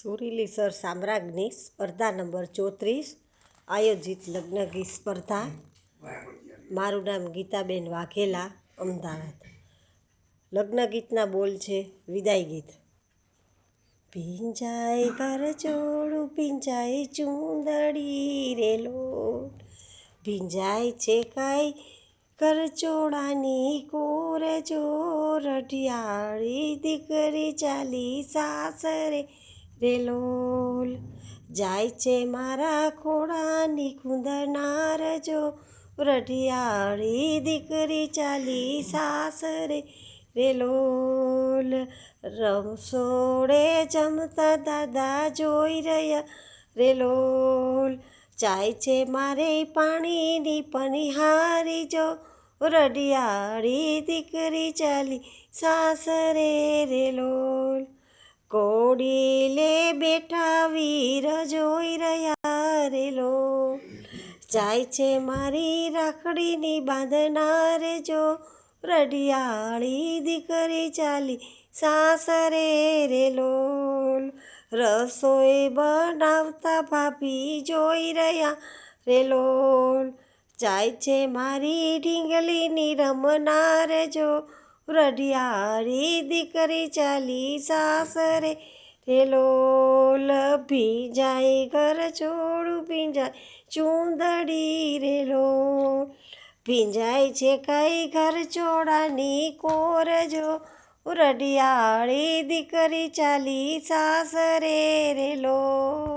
સુરીલી sir સામ્રાજ્ઞી સ્પર્ધા number 34 આયોજિત લગ્ન ગીત સ્પર્ધા. મારું નામ ગીતાબેન વાઘેલા, અમદાવાદ. લગ્ન ગીતના બોલ છે વિદાય ગીત. ભીંજાય ઘર ચોળું, ભીંજાય ચૂંદડી રે લોટ, ભીંજાય છે કાંઈ ઘર ચોળાની કોર જો, રઢિયાળી દીકરી ચાલી સાસરે રે લોલ. જાય છે મારા ખોળાની ખૂંદનાર જો, રઢિયાળી દીકરી ચાલી સાસરે રે લોલ. રસોડે જમતા દાદા જોઈ રહ્યા રે લોલ. જાય છે મારે પાણીની પનિહારી જો, રઢિયાળી દીકરી ચાલી સાસરે રે લોલ. કોડીલે બેઠા વીર જોઈ રહ્યા રે લોલ. જાય છે મારી રાખડીની બાંધનાર જો, રઢિયાળી દીકરી ચાલી સાસરે રે લોલ. રસોઈ બનાવતા ભાભી જોઈ રહ્યા રે લોલ. જાય છે મારી ઢીંગલીની રમનાર જો, રઢિયાળી દીકરી ચાલી સાસરે રે લોલ. ભીંજાય ઘર ચોળું, ભીંજાય ચૂંદડી રે લોલ, ભીંજાય છે કાંઈ ઘર ચોળાની કોર જો, રઢિયાળી દીકરી ચાલી સાસરે રે લોલ.